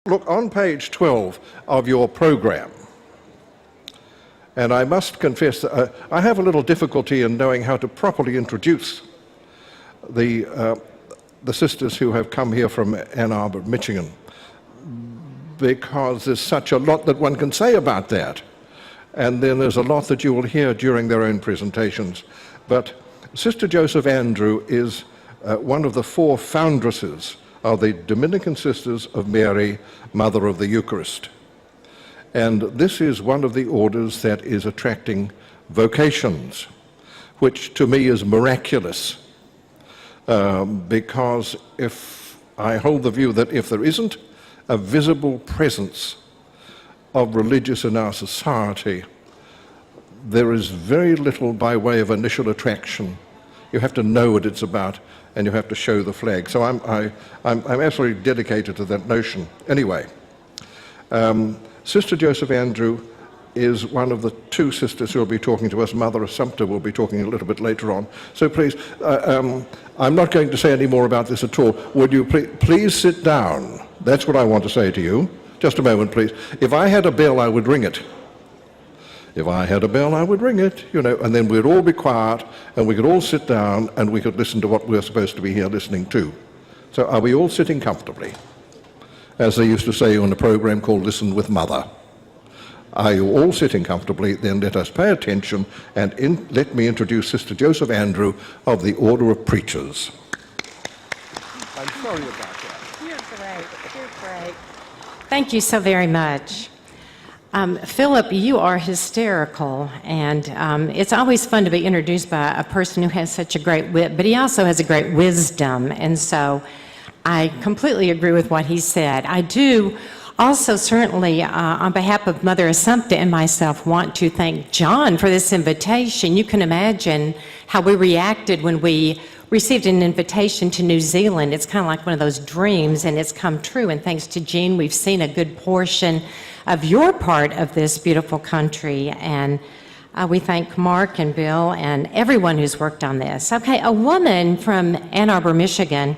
Look, on page 12 of your program, and I must confess that I have a little difficulty in knowing how to properly introduce the sisters who have come here from Ann Arbor, Michigan, because there's such a lot that one can say about that. And then there's a lot that you will hear during their own presentations. But Sister Joseph Andrew is one of the 4 foundresses of the Dominican Sisters of Mary, Mother of the Eucharist. And this is one of the orders that is attracting vocations, which to me is miraculous, because if I hold the view that if there isn't a visible presence of religious in our society, there is very little by way of initial attraction. You have to know what it's about, and you have to show the flag. So I'm absolutely dedicated to that notion. Anyway, Sister Joseph Andrew is one of the 2 sisters who will be talking to us. Mother Assumpta will be talking a little bit later on. So please, I'm not going to say any more about this at all. Would you please sit down? That's what I want to say to you. Just a moment, please. If I had a bell, I would ring it. If I had a bell, I would ring it, you know, and then we'd all be quiet, and we could all sit down, and we could listen to what we're supposed to be here listening to. So are we all sitting comfortably? As they used to say on a program called Listen with Mother. Are you all sitting comfortably? Then let us pay attention, and let me introduce Sister Joseph Andrew of the Order of Preachers. I'm sorry about that. You're great. You're great. Thank you so very much. Philip, you are hysterical, and it's always fun to be introduced by a person who has such a great wit, but he also has a great wisdom, and so I completely agree with what he said. I do also certainly, on behalf of Mother Assumpta and myself, want to thank John for this invitation. You can imagine how we reacted when we received an invitation to New Zealand. It's kind of like one of those dreams, and it's come true, and thanks to Jean, we've seen a good portion of your part of this beautiful country, and we thank Mark and Bill and everyone who's worked on this. Okay, a woman from Ann Arbor, Michigan,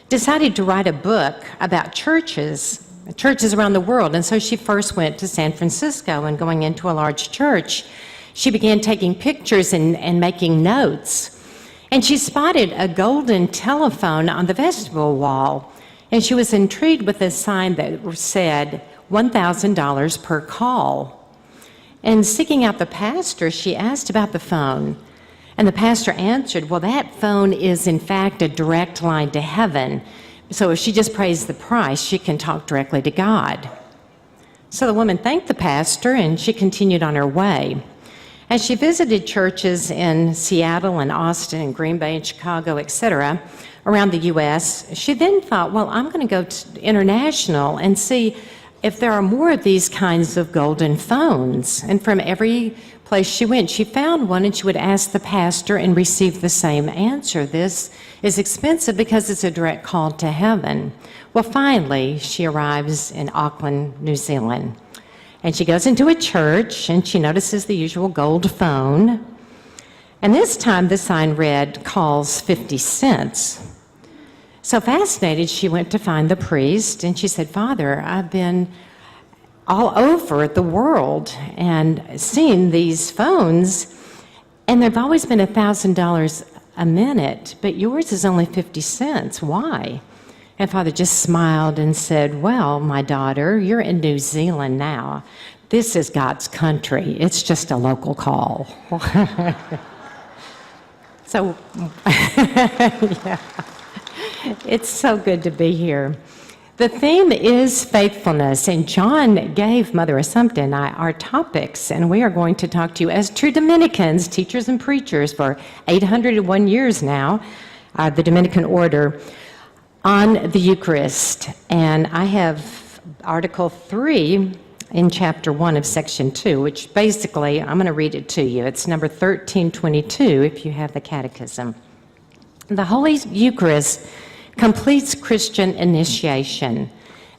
decided to write a book about churches around the world, and so she first went to San Francisco, and going into a large church, she began taking pictures and making notes, and she spotted a golden telephone on the vestibule wall, and she was intrigued with a sign that said $1,000 per call. And seeking out the pastor, she asked about the phone. And the pastor answered, well, that phone is in fact a direct line to heaven. So if she just pays the price, she can talk directly to God. So the woman thanked the pastor, and she continued on her way. As she visited churches in Seattle and Austin and Green Bay and Chicago, etc., around the U.S., she then thought, well, I'm going to go international and see if there are more of these kinds of golden phones. And from every place she went, she found one, and she would ask the pastor and receive the same answer. This is expensive because it's a direct call to heaven. Well, finally, she arrives in Auckland, New Zealand. And she goes into a church, and she notices the usual gold phone. And this time, the sign read, calls 50 cents. So fascinated, she went to find the priest, and she said, Father, I've been all over the world and seen these phones, and they've always been $1,000 a minute, but yours is only 50 cents. Why? And Father just smiled and said, well, my daughter, you're in New Zealand now. This is God's country. It's just a local call. So, yeah. It's so good to be here. The theme is faithfulness, and John gave Mother Assumpta and I our topics, and we are going to talk to you as true Dominicans, teachers and preachers for 801 years now, the Dominican order, on the Eucharist. And I have Article 3 in Chapter 1 of Section 2, which basically, I'm going to read it to you. It's number 1322 if you have the Catechism. The Holy Eucharist completes Christian initiation.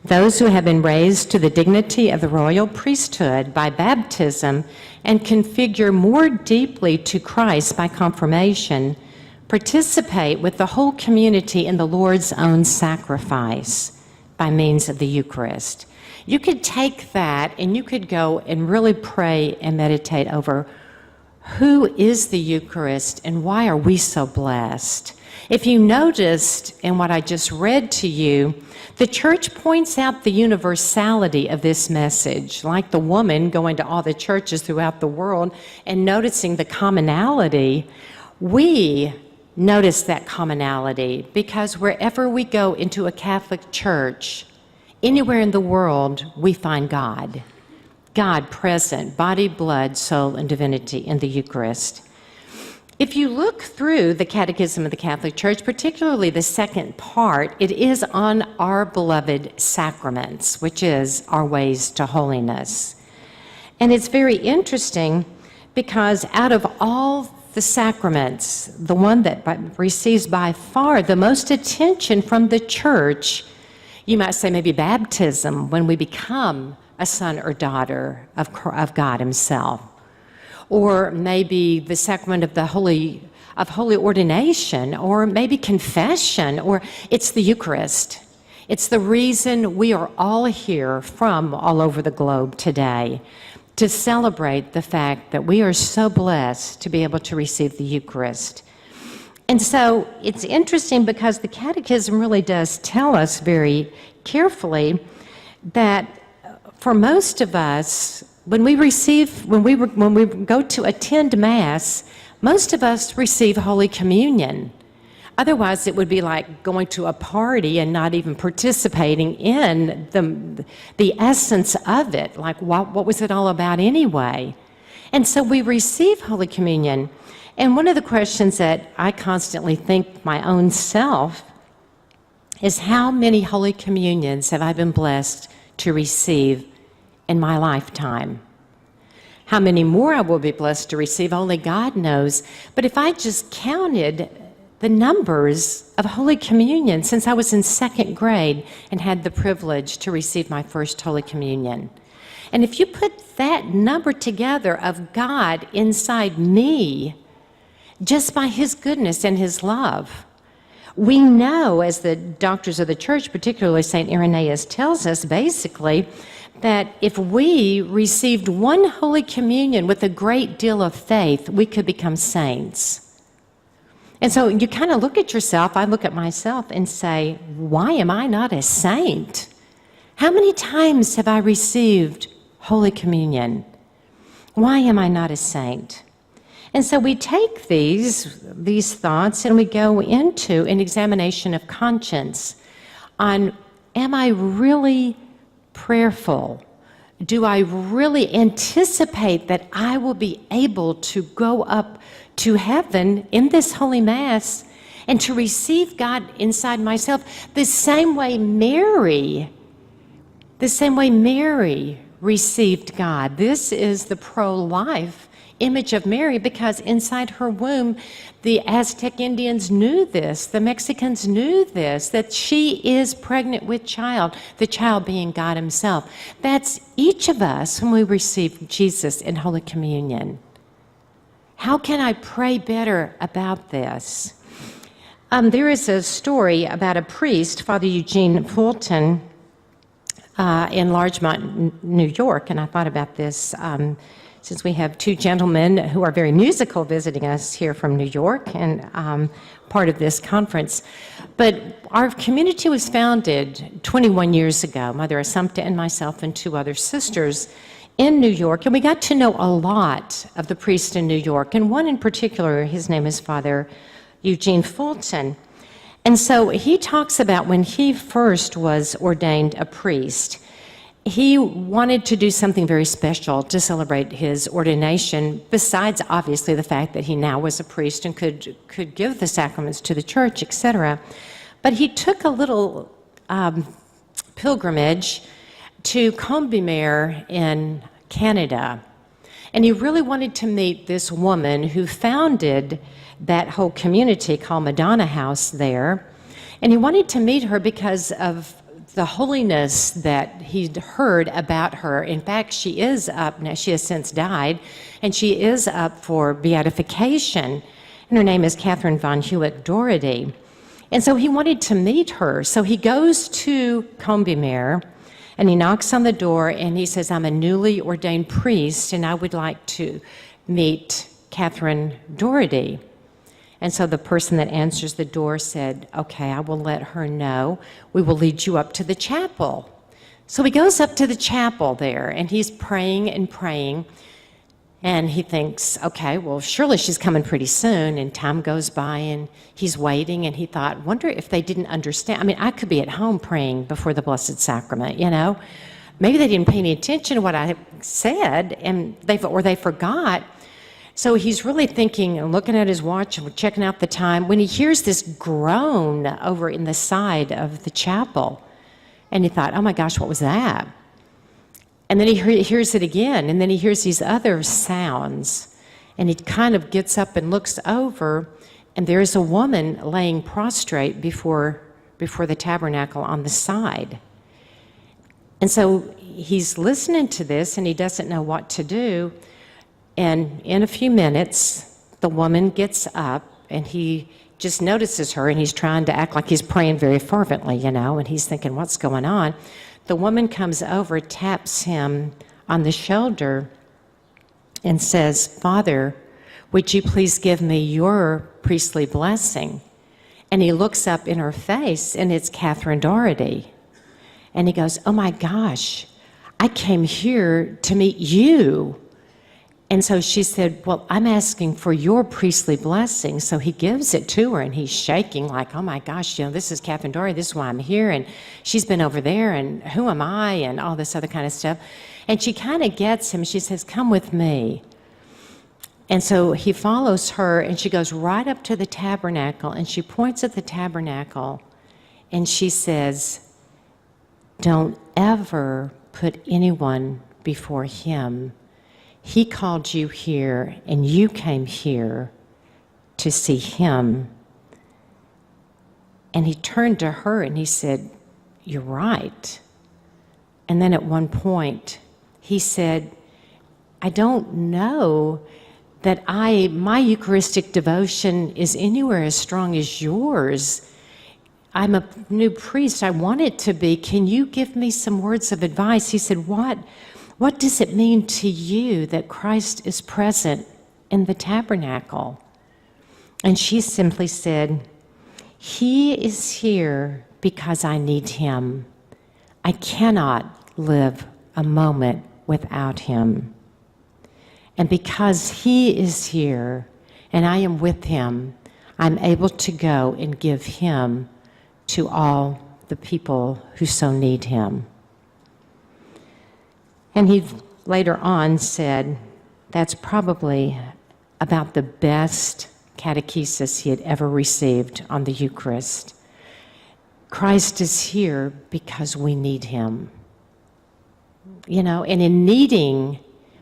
Those who have been raised to the dignity of the royal priesthood by baptism and configure more deeply to Christ by confirmation participate with the whole community in the Lord's own sacrifice. by means of the Eucharist. You could take that and you could go and really pray and meditate over who is the Eucharist and why are we so blessed. If you noticed in what I just read to you, the church points out the universality of this message, like the woman going to all the churches throughout the world and noticing the commonality. We notice that commonality because wherever we go into a Catholic church, anywhere in the world, we find God. God present, body, blood, soul, and divinity in the Eucharist. If you look through the Catechism of the Catholic Church, particularly the second part, it is on our beloved sacraments, which is our ways to holiness. And it's very interesting because out of all the sacraments, the one that receives by far the most attention from the Church, you might say maybe baptism, when we become a son or daughter of God Himself. Or maybe the sacrament of holy ordination, or maybe confession, or it's the Eucharist. It's the reason we are all here from all over the globe today, to celebrate the fact that we are so blessed to be able to receive the Eucharist. And so it's interesting because the Catechism really does tell us very carefully that for most of us, when we go to attend Mass, most of us receive Holy Communion. Otherwise, it would be like going to a party and not even participating in the essence of it. Like, what was it all about anyway? And so we receive Holy Communion. And one of the questions that I constantly think my own self is, how many Holy Communions have I been blessed to receive in my lifetime? How many more I will be blessed to receive, only God knows. But if I just counted the numbers of Holy Communion since I was in second grade and had the privilege to receive my first Holy Communion, and if you put that number together of God inside me, just by His goodness and His love, we know, as the doctors of the Church, particularly St. Irenaeus tells us, basically, that if we received one Holy Communion with a great deal of faith, we could become saints. And so you kind of look at yourself, I look at myself and say, why am I not a saint? How many times have I received Holy Communion? Why am I not a saint? And so we take these thoughts and we go into an examination of conscience on, am I really prayerful? Do I really anticipate that I will be able to go up to heaven in this Holy Mass and to receive God inside myself the same way Mary received God? This is the pro-life image of Mary, because inside her womb, the Aztec Indians knew this, the Mexicans knew this, that she is pregnant with child, the child being God Himself. That's each of us when we receive Jesus in Holy Communion. How can I pray better about this? There is a story about a priest, Father Eugene Fulton, in Larchmont, New York, and I thought about this since we have two gentlemen who are very musical visiting us here from New York and part of this conference. But our community was founded 21 years ago, Mother Assumpta and myself and two other sisters in New York, and we got to know a lot of the priests in New York, and one in particular, his name is Father Eugene Fulton. And so he talks about when he first was ordained a priest, he wanted to do something very special to celebrate his ordination, besides obviously the fact that he now was a priest and could give the sacraments to the church, etc. But he took a little pilgrimage to Combe in Canada, and he really wanted to meet this woman who founded that whole community called Madonna House there, and he wanted to meet her because of the holiness that he'd heard about her. In fact, she is up now, she has since died, and she is up for beatification, and her name is Catherine von Hewitt Doherty. And so he wanted to meet her. So he goes to Combe and he knocks on the door and he says, I'm a newly ordained priest and I would like to meet Catherine Doherty. And so the person that answers the door said, okay, I will let her know. We will lead you up to the chapel. So he goes up to the chapel there and he's praying and praying. And he thinks, okay, well, surely she's coming pretty soon. And time goes by and he's waiting. And he thought, wonder if they didn't understand. I mean, I could be at home praying before the Blessed Sacrament, you know. Maybe they didn't pay any attention to what I said and they forgot. So he's really thinking and looking at his watch and checking out the time when he hears this groan over in the side of the chapel. And he thought, oh my gosh, what was that? And then he hears it again, and then he hears these other sounds. And he kind of gets up and looks over, and there's a woman laying prostrate before the tabernacle on the side. And so he's listening to this, and he doesn't know what to do. And in a few minutes, the woman gets up, and he just notices her, and he's trying to act like he's praying very fervently, you know, and he's thinking, what's going on? The woman comes over, taps him on the shoulder, and says, Father, would you please give me your priestly blessing? And he looks up in her face, and it's Catherine Doherty. And he goes, oh my gosh, I came here to meet you. And so she said, well, I'm asking for your priestly blessing. So he gives it to her, and he's shaking like, oh my gosh, you know, this is Catherine Doherty, this is why I'm here, and she's been over there, and who am I, and all this other kind of stuff. And she kind of gets him, she says, come with me. And so he follows her, and she goes right up to the tabernacle, and she points at the tabernacle, and she says, don't ever put anyone before him. He called you here, and you came here to see him. And he turned to her and he said, you're right. And then at one point, he said, I don't know that my Eucharistic devotion is anywhere as strong as yours. I'm a new priest. I want it to be. Can you give me some words of advice? He said, What does it mean to you that Christ is present in the tabernacle? And she simply said, he is here because I need him. I cannot live a moment without him. And because he is here and I am with him, I'm able to go and give him to all the people who so need him. And he later on said that's probably about the best catechesis he had ever received on the Eucharist. Christ is here because we need him. You know, and in needing,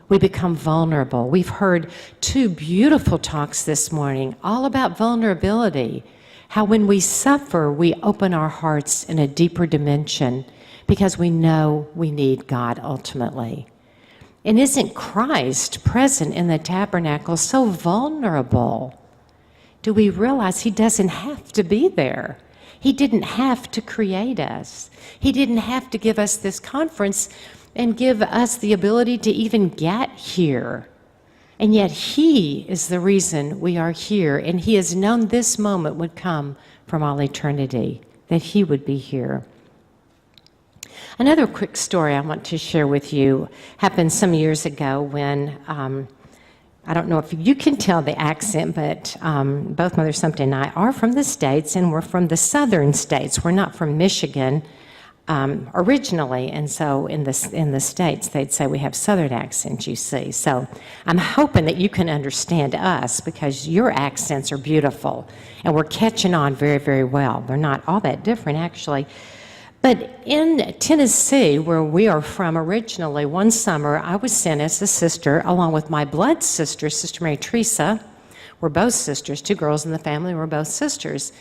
we become vulnerable. We've heard 2 beautiful talks this morning, all about vulnerability, how when we suffer, we open our hearts in a deeper dimension because we know we need God ultimately. And isn't Christ present in the tabernacle so vulnerable? Do we realize he doesn't have to be there? He didn't have to create us. He didn't have to give us this conference and give us the ability to even get here. And yet he is the reason we are here, and he has known this moment would come from all eternity, that he would be here. Another quick story I want to share with you happened some years ago when, I don't know if you can tell the accent, but both Mother Sumpta and I are from the States, and we're from the southern states. We're not from Michigan originally, and so in the States they'd say we have southern accents, you see. So I'm hoping that you can understand us because your accents are beautiful, and we're catching on very, very well. They're not all that different, actually. But in Tennessee, where we are from originally, one summer I was sent as a sister along with my blood sister, Sister Mary Teresa. We're both sisters, 2 girls in the family, we're both sisters.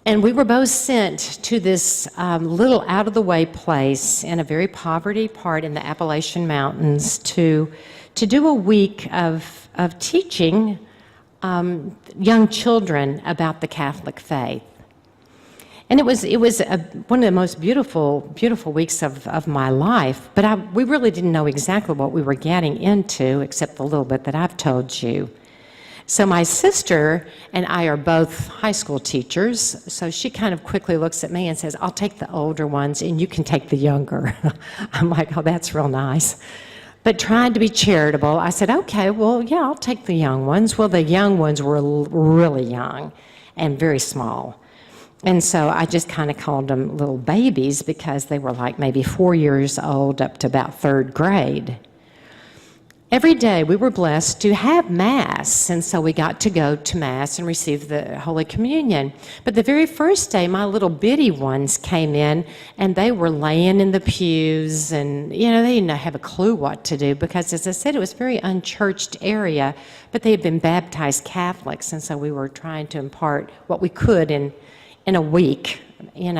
And we were both sent to this little out-of-the-way place in a very poverty part in the Appalachian Mountains to do a week of teaching young children about the Catholic faith. And it was one of the most beautiful weeks of my life, but we really didn't know exactly what we were getting into, except the little bit that I've told you. So my sister and I are both high school teachers, so she kind of quickly looks at me and says, I'll take the older ones and you can take the younger. I'm like, oh, that's real nice. But trying to be charitable, I said, okay, well, yeah, I'll take the young ones. Well, the young ones were really young and very small. And so I just kind of called them little babies because they were like maybe 4 years old up to about 3rd grade. Every day we were blessed to have Mass, and so we got to go to Mass and receive the Holy Communion. But the very first day, my little bitty ones came in, and they were laying in the pews, and, they didn't have a clue what to do because, as I said, it was a very unchurched area, but they had been baptized Catholics, and so we were trying to impart what we could in a week, and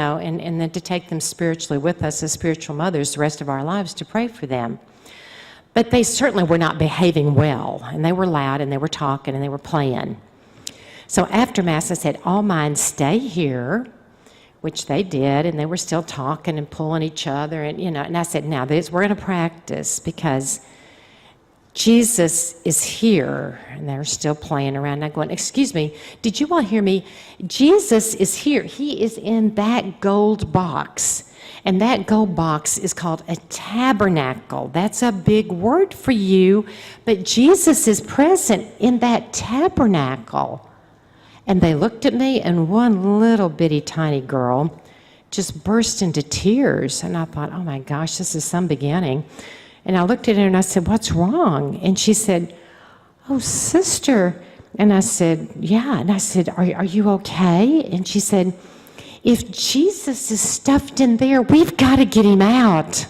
then to take them spiritually with us as spiritual mothers the rest of our lives to pray for them. But they certainly were not behaving well, and they were loud, and they were talking, and they were playing. So after Mass, I said, all mine stay here, which they did, and they were still talking and pulling each other, and I said, now we're going to practice because Jesus is here, and they're still playing around. And I'm going, excuse me, did you all hear me? Jesus is here. He is in that gold box. And that gold box is called a tabernacle. That's a big word for you, but Jesus is present in that tabernacle. And they looked at me, and one little bitty tiny girl just burst into tears. And I thought, oh my gosh, this is some beginning. And I looked at her and I said, what's wrong? And she said, oh, sister. And I said, yeah. And I said, are you okay? And she said, if Jesus is stuffed in there, we've got to get him out.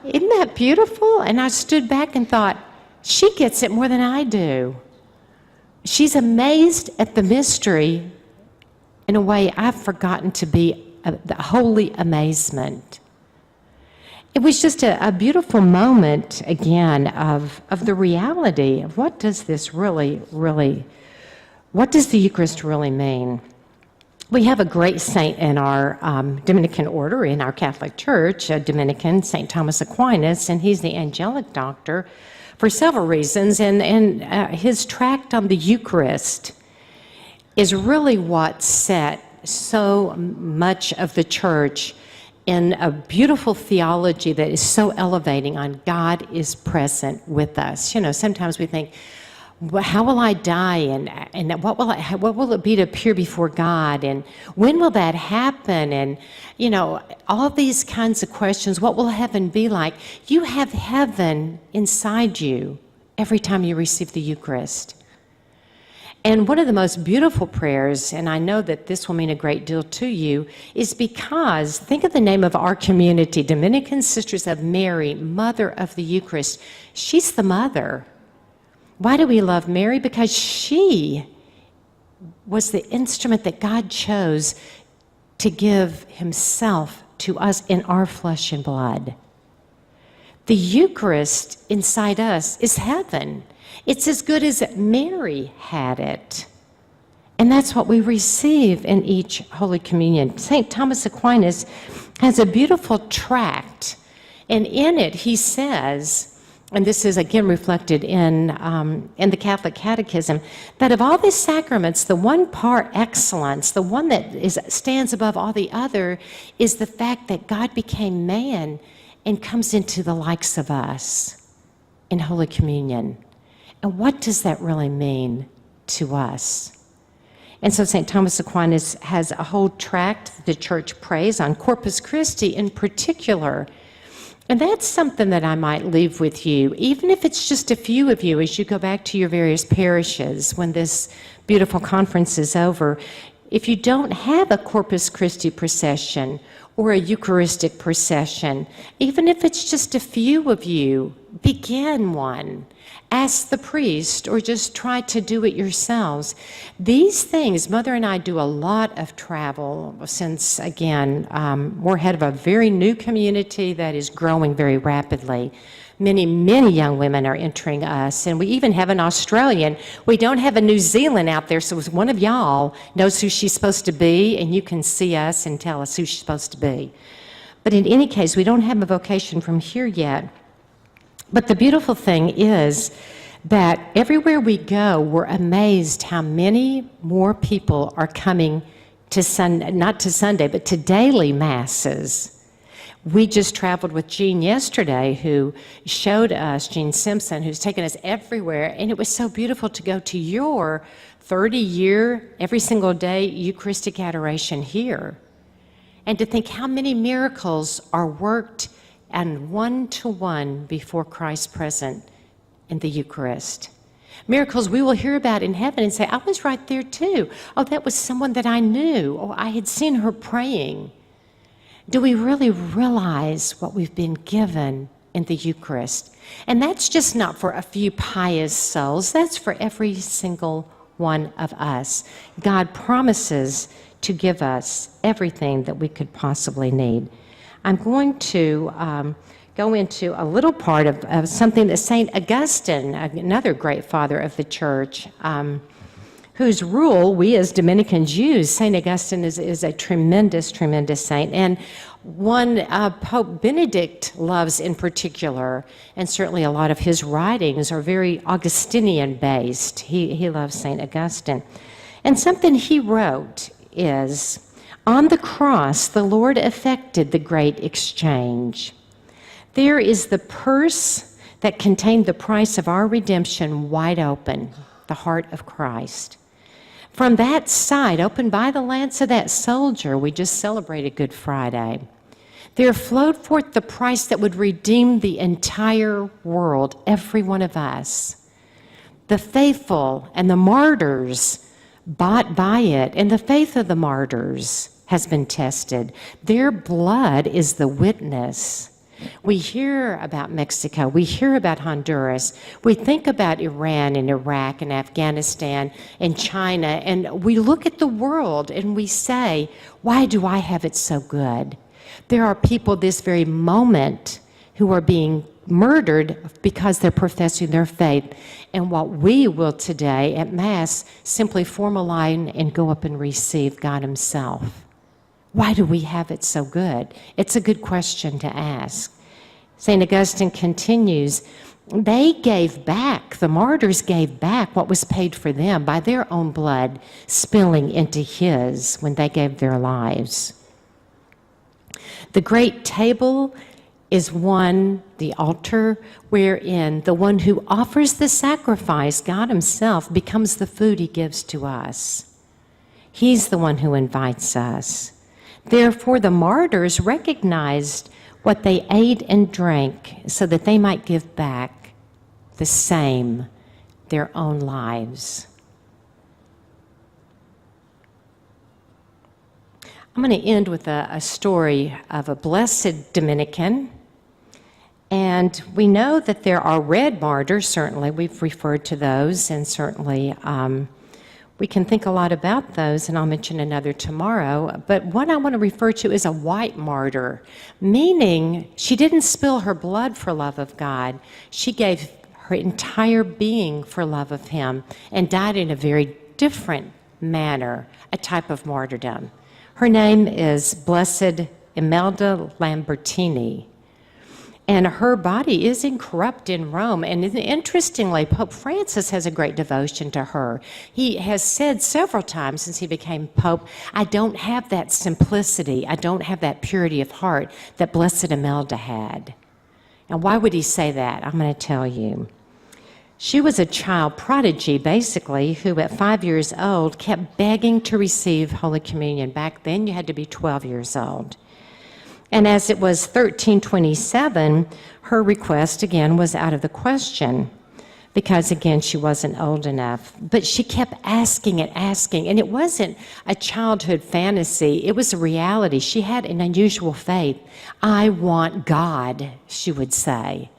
Isn't that beautiful? And I stood back and thought, she gets it more than I do. She's amazed at the mystery in a way I've forgotten to be the holy amazement. It was just a beautiful moment, again, of the reality of what does this what does the Eucharist really mean? We have a great saint in our Dominican order, in our Catholic Church, a Dominican, St. Thomas Aquinas, and he's the angelic doctor for several reasons. And his tract on the Eucharist is really what set so much of the Church in a beautiful theology that is so elevating on God is present with us. Sometimes we think, well, how will I die, and what will it be to appear before God, and when will that happen, and all these kinds of questions. What will heaven be like? You have heaven inside you every time you receive the Eucharist. And one of the most beautiful prayers, and I know that this will mean a great deal to you, is because, think of the name of our community, Dominican Sisters of Mary, Mother of the Eucharist. She's the mother. Why do we love Mary? Because she was the instrument that God chose to give himself to us in our flesh and blood. The Eucharist inside us is heaven. It's as good as Mary had it. And that's what we receive in each Holy Communion. St. Thomas Aquinas has a beautiful tract, and in it he says, and this is again reflected in the Catholic Catechism, that of all the sacraments, the one par excellence, the one that stands above all the other, is the fact that God became man and comes into the likes of us in Holy Communion. And what does that really mean to us? And so St. Thomas Aquinas has a whole tract that the Church prays on Corpus Christi in particular. And that's something that I might leave with you, even if it's just a few of you as you go back to your various parishes when this beautiful conference is over. If you don't have a Corpus Christi procession or a Eucharistic procession, even if it's just a few of you begin one. Ask the priest or just try to do it yourselves. These things, Mother and I do a lot of travel since, again, we're head of a very new community that is growing very rapidly. Many, many young women are entering us, and we even have an Australian. We don't have a New Zealand out there, so if one of y'all knows who she's supposed to be, and you can see us and tell us who she's supposed to be. But in any case, we don't have a vocation from here yet. But the beautiful thing is that everywhere we go, we're amazed how many more people are coming to not to Sunday, but to daily masses. We just traveled with Jean yesterday, who showed us, Jean Simpson, who's taken us everywhere, and it was so beautiful to go to your 30-year, every single day Eucharistic adoration here, and to think how many miracles are worked and one-to-one before Christ present in the Eucharist. Miracles we will hear about in heaven and say, I was right there too. Oh, that was someone that I knew. Oh, I had seen her praying. Do we really realize what we've been given in the Eucharist? And that's just not for a few pious souls. That's for every single one of us. God promises to give us everything that we could possibly need. I'm going to go into a little part of something that St. Augustine, another great father of the church, whose rule we as Dominicans use. St. Augustine is a tremendous, tremendous saint, and one Pope Benedict loves in particular, and certainly a lot of his writings are very Augustinian-based. He loves St. Augustine. And something he wrote is, on the cross, the Lord effected the great exchange. There is the purse that contained the price of our redemption wide open, the heart of Christ. From that side, opened by the lance of that soldier, we just celebrated Good Friday, there flowed forth the price that would redeem the entire world, every one of us. The faithful and the martyrs bought by it, and the faith of the martyrs has been tested. Their blood is the witness. We hear about Mexico, we hear about Honduras, we think about Iran and Iraq and Afghanistan and China, and we look at the world and we say, why do I have it so good? There are people this very moment who are being murdered because they're professing their faith. And what we will today at Mass simply form a line and go up and receive God Himself. Why do we have it so good? It's a good question to ask. St. Augustine continues, they gave back, the martyrs gave back what was paid for them by their own blood spilling into His when they gave their lives. The great table is one, the altar, wherein the one who offers the sacrifice, God Himself, becomes the food He gives to us. He's the one who invites us. Therefore, the martyrs recognized what they ate and drank so that they might give back the same, their own lives. I'm going to end with a story of a blessed Dominican. And we know that there are red martyrs, certainly. We've referred to those, and certainly we can think a lot about those, and I'll mention another tomorrow. But what I want to refer to is a white martyr, meaning she didn't spill her blood for love of God. She gave her entire being for love of Him and died in a very different manner, a type of martyrdom. Her name is Blessed Imelda Lambertini. And her body is incorrupt in Rome. And interestingly, Pope Francis has a great devotion to her. He has said several times since he became Pope, I don't have that simplicity, I don't have that purity of heart that Blessed Imelda had. And why would he say that? I'm going to tell you. She was a child prodigy, basically, who at 5 years old kept begging to receive Holy Communion. Back then, you had to be 12 years old. And as it was 1327, her request, again, was out of the question because, again, she wasn't old enough. But she kept asking and asking, and it wasn't a childhood fantasy. It was a reality. She had an unusual faith. I want God, she would say.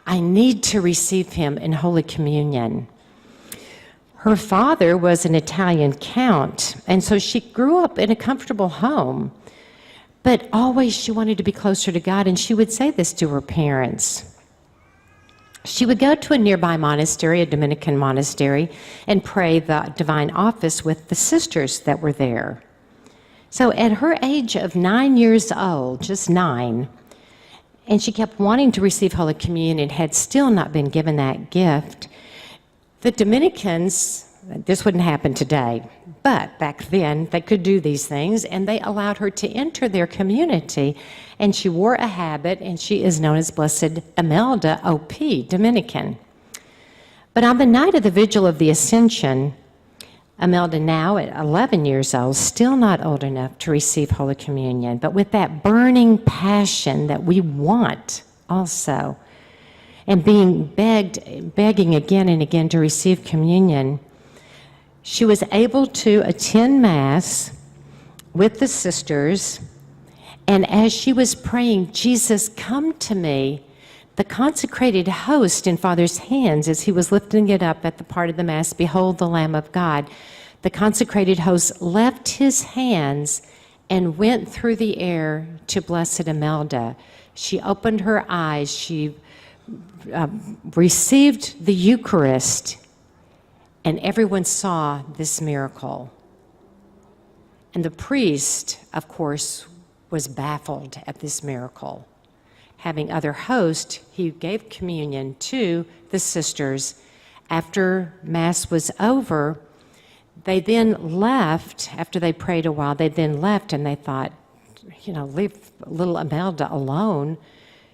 I need to receive him in Holy Communion. Her father was an Italian count, and so she grew up in a comfortable home, but always she wanted to be closer to God, and she would say this to her parents. She would go to a nearby monastery, a Dominican monastery, and pray the divine office with the sisters that were there. So at her age of 9 years old, just 9, and she kept wanting to receive Holy Communion and had still not been given that gift, the Dominicans, this wouldn't happen today, but back then they could do these things, and they allowed her to enter their community, and she wore a habit, and she is known as Blessed Imelda, OP, Dominican. But on the night of the Vigil of the Ascension, Imelda, now at 11 years old, still not old enough to receive Holy Communion, but with that burning passion that we want also, and begging again and again to receive communion, she was able to attend Mass with the sisters, and as she was praying, Jesus, come to me, the consecrated host in Father's hands, as he was lifting it up at the part of the Mass, behold the Lamb of God, the consecrated host left his hands and went through the air to Blessed Imelda. She opened her eyes, she received the Eucharist, and everyone saw this miracle. And the priest, of course, was baffled at this miracle. Having other host, he gave communion to the sisters. After Mass was over, they then left. After they prayed a while, they then left, and they thought, leave little Imelda alone.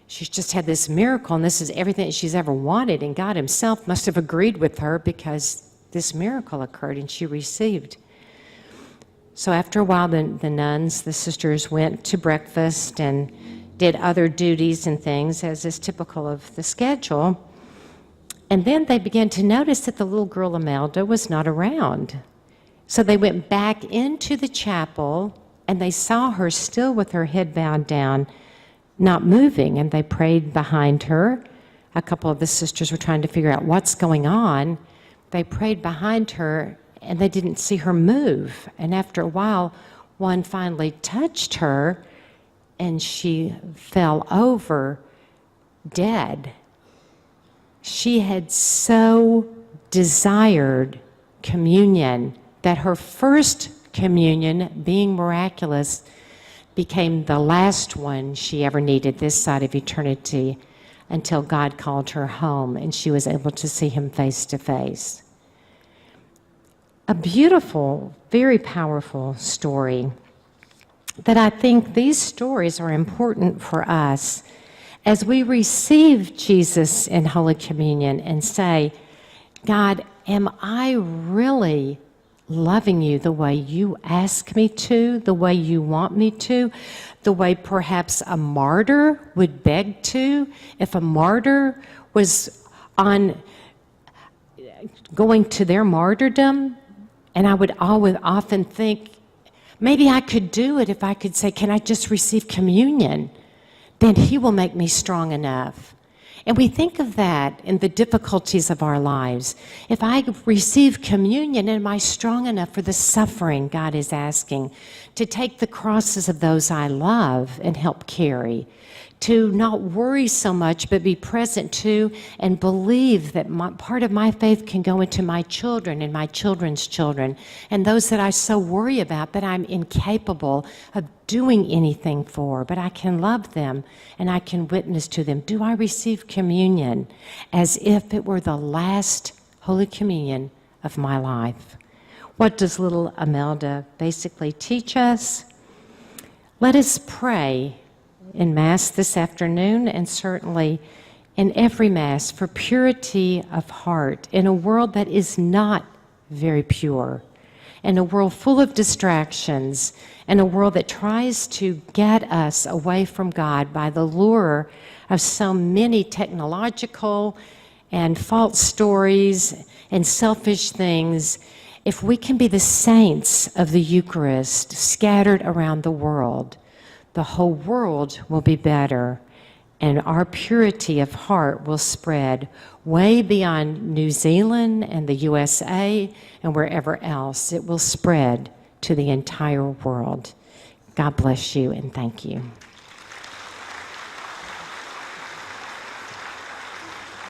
She's just had this miracle, and this is everything that she's ever wanted, and God himself must have agreed with her because this miracle occurred and she received. So after a while, the nuns, the sisters, went to breakfast and did other duties and things, as is typical of the schedule. And then they began to notice that the little girl Imelda was not around. So they went back into the chapel, and they saw her still with her head bowed down, not moving, and they prayed behind her. A couple of the sisters were trying to figure out what's going on. They prayed behind her, and they didn't see her move. And after a while, one finally touched her, and she fell over dead. She had so desired communion that her first communion, being miraculous, became the last one she ever needed this side of eternity, until God called her home and she was able to see him face to face. A beautiful, very powerful story that I think these stories are important for us as we receive Jesus in Holy Communion and say, God, am I really loving you the way you ask me to, the way you want me to, the way perhaps a martyr would beg to? If a martyr was going to their martyrdom, and I would often think, maybe I could do it if I could say, can I just receive communion? Then he will make me strong enough. And we think of that in the difficulties of our lives. If I receive communion, am I strong enough for the suffering God is asking? To take the crosses of those I love and help carry. To not worry so much, but be present to and believe that part of my faith can go into my children and my children's children, and those that I so worry about that I'm incapable of doing anything for, but I can love them and I can witness to them. Do I receive communion as if it were the last Holy Communion of my life? What does little Imelda basically teach us? Let us pray in Mass this afternoon, and certainly in every Mass, for purity of heart in a world that is not very pure, in a world full of distractions, in a world that tries to get us away from God by the lure of so many technological and false stories and selfish things. If we can be the saints of the Eucharist scattered around the world, the whole world will be better, and our purity of heart will spread way beyond New Zealand and the USA and wherever else. It will spread to the entire world. God bless you and thank you.